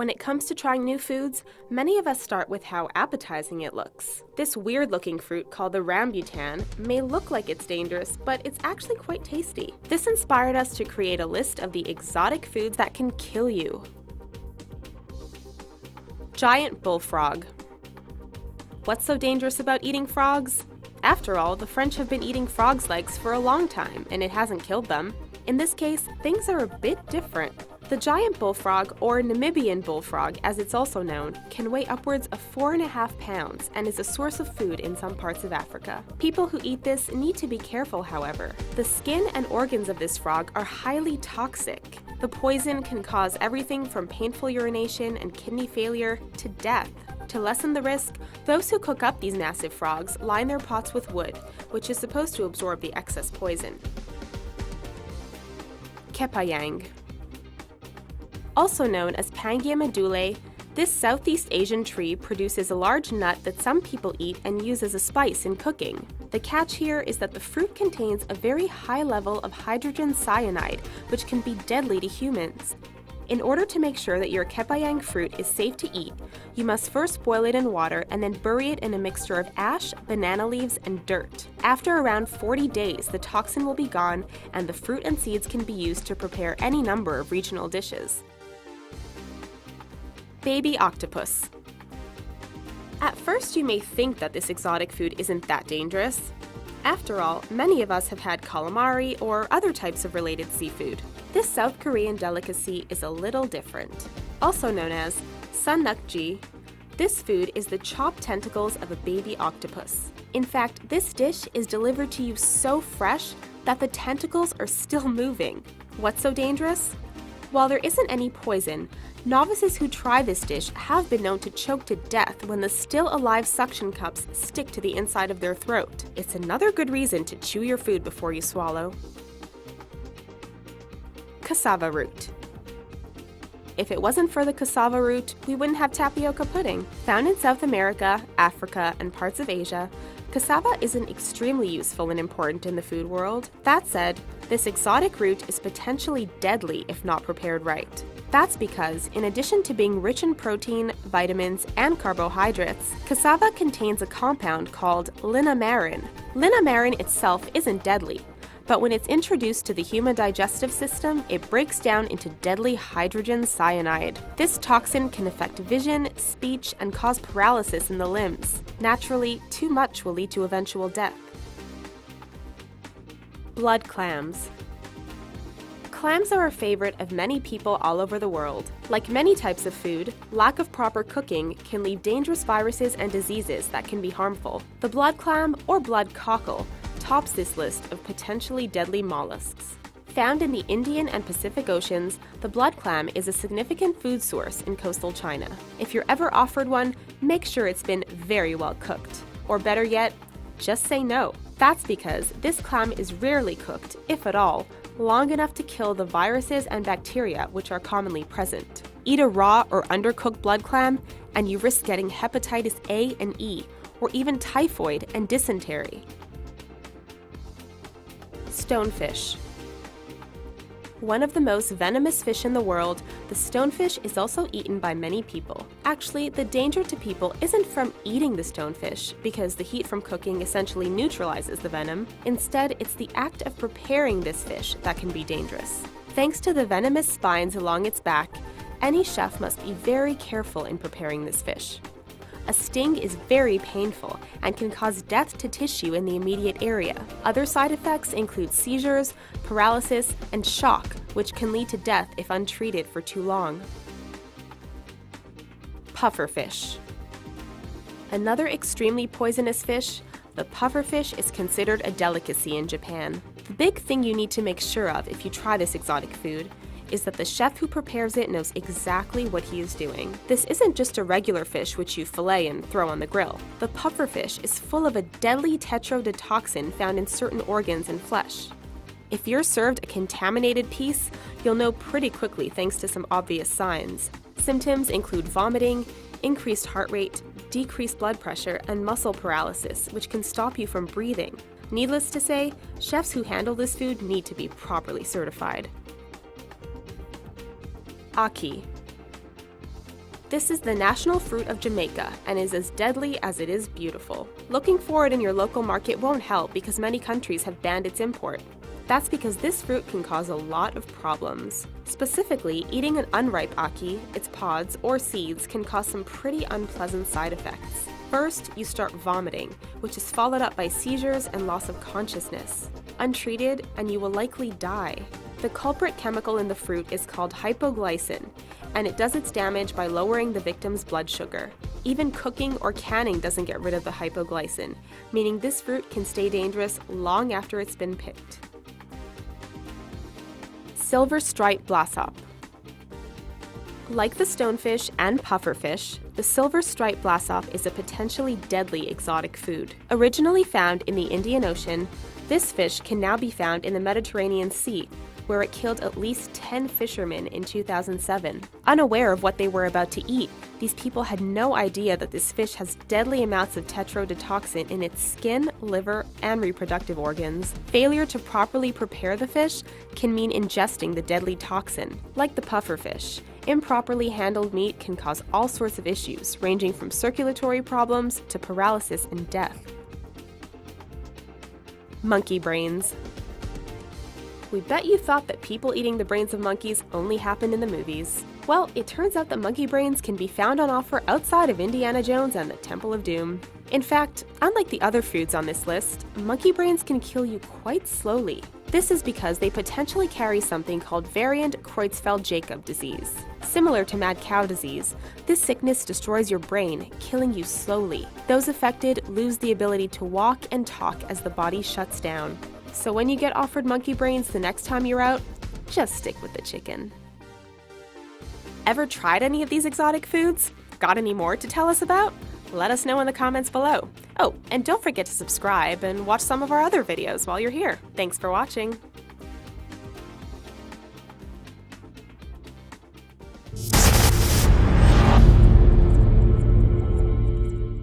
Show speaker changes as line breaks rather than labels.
When it comes to trying new foods, many of us start with how appetizing it looks. This weird-looking fruit called the rambutan may look like it's dangerous, but it's actually quite tasty. This inspired us to create a list of the exotic foods that can kill you. Giant bullfrog. What's so dangerous about eating frogs? After all, the French have been eating frogs' legs for a long time, and it hasn't killed them. In this case, things are a bit different. The giant bullfrog, or Namibian bullfrog as it's also known, can weigh upwards of 4.5 pounds and is a source of food in some parts of Africa. People who eat this need to be careful, however. The skin and organs of this frog are highly toxic. The poison can cause everything from painful urination and kidney failure to death. To lessen the risk, those who cook up these massive frogs line their pots with wood, which is supposed to absorb the excess poison. Kepayang. Also known as Pangia medulae, this Southeast Asian tree produces a large nut that some people eat and use as a spice in cooking. The catch here is that the fruit contains a very high level of hydrogen cyanide, which can be deadly to humans. In order to make sure that your kepayang fruit is safe to eat, you must first boil it in water and then bury it in a mixture of ash, banana leaves, and dirt. After around 40 days, the toxin will be gone and the fruit and seeds can be used to prepare any number of regional dishes. Baby octopus. At first, you may think that this exotic food isn't that dangerous. After all, many of us have had calamari or other types of related seafood. This South Korean delicacy is a little different. Also known as sanukji, this food is the chopped tentacles of a baby octopus. In fact, this dish is delivered to you so fresh that the tentacles are still moving. What's so dangerous? While there isn't any poison, novices who try this dish have been known to choke to death when the still-alive suction cups stick to the inside of their throat. It's another good reason to chew your food before you swallow. Cassava root. If it wasn't for the cassava root, we wouldn't have tapioca pudding. Found in South America, Africa, and parts of Asia, cassava isn't extremely useful and important in the food world. That said, this exotic root is potentially deadly if not prepared right. That's because, in addition to being rich in protein, vitamins, and carbohydrates, cassava contains a compound called linamarin. Linamarin itself isn't deadly, but when it's introduced to the human digestive system, it breaks down into deadly hydrogen cyanide. This toxin can affect vision, speech, and cause paralysis in the limbs. Naturally, too much will lead to eventual death. Blood clams. Clams are a favorite of many people all over the world. Like many types of food, lack of proper cooking can leave dangerous viruses and diseases that can be harmful. The blood clam, or blood cockle, tops this list of potentially deadly mollusks. Found in the Indian and Pacific Oceans, the blood clam is a significant food source in coastal China. If you're ever offered one, make sure it's been very well cooked. Or better yet, just say no. That's because this clam is rarely cooked, if at all, long enough to kill the viruses and bacteria which are commonly present. Eat a raw or undercooked blood clam, and you risk getting hepatitis A and E, or even typhoid and dysentery. Stonefish. One of the most venomous fish in the world, the stonefish is also eaten by many people. Actually, the danger to people isn't from eating the stonefish, because the heat from cooking essentially neutralizes the venom. Instead, it's the act of preparing this fish that can be dangerous. Thanks to the venomous spines along its back, any chef must be very careful in preparing this fish. A sting is very painful and can cause death to tissue in the immediate area. Other side effects include seizures, paralysis, and shock, which can lead to death if untreated for too long. Pufferfish. Another extremely poisonous fish, the pufferfish is considered a delicacy in Japan. The big thing you need to make sure of if you try this exotic food is that the chef who prepares it knows exactly what he is doing. This isn't just a regular fish which you fillet and throw on the grill. The pufferfish is full of a deadly tetrodotoxin found in certain organs and flesh. If you're served a contaminated piece, you'll know pretty quickly thanks to some obvious signs. Symptoms include vomiting, increased heart rate, decreased blood pressure, and muscle paralysis, which can stop you from breathing. Needless to say, chefs who handle this food need to be properly certified. Aki. This is the national fruit of Jamaica and is as deadly as it is beautiful. Looking for it in your local market won't help because many countries have banned its import. That's because this fruit can cause a lot of problems. Specifically, eating an unripe ackee, its pods, or seeds can cause some pretty unpleasant side effects. First, you start vomiting, which is followed up by seizures and loss of consciousness. Untreated, and you will likely die. The culprit chemical in the fruit is called hypoglycin, and it does its damage by lowering the victim's blood sugar. Even cooking or canning doesn't get rid of the hypoglycin, meaning this fruit can stay dangerous long after it's been picked. Silver striped blassop. Like the stonefish and pufferfish, the silver striped blassop is a potentially deadly exotic food. Originally found in the Indian Ocean, this fish can now be found in the Mediterranean Sea, where it killed at least 10 fishermen in 2007. Unaware of what they were about to eat, these people had no idea that this fish has deadly amounts of tetrodotoxin in its skin, liver, and reproductive organs. Failure to properly prepare the fish can mean ingesting the deadly toxin. Like the pufferfish, improperly handled meat can cause all sorts of issues, ranging from circulatory problems to paralysis and death. Monkey brains. We bet you thought that people eating the brains of monkeys only happened in the movies. Well, it turns out that monkey brains can be found on offer outside of Indiana Jones and the Temple of Doom. In fact, unlike the other foods on this list, monkey brains can kill you quite slowly. This is because they potentially carry something called variant Creutzfeldt-Jakob disease. Similar to mad cow disease, this sickness destroys your brain, killing you slowly. Those affected lose the ability to walk and talk as the body shuts down. So when you get offered monkey brains the next time you're out, just stick with the chicken. Ever tried any of these exotic foods? Got any more to tell us about? Let us know in the comments below. Oh, and don't forget to subscribe and watch some of our other videos while you're here. Thanks for watching.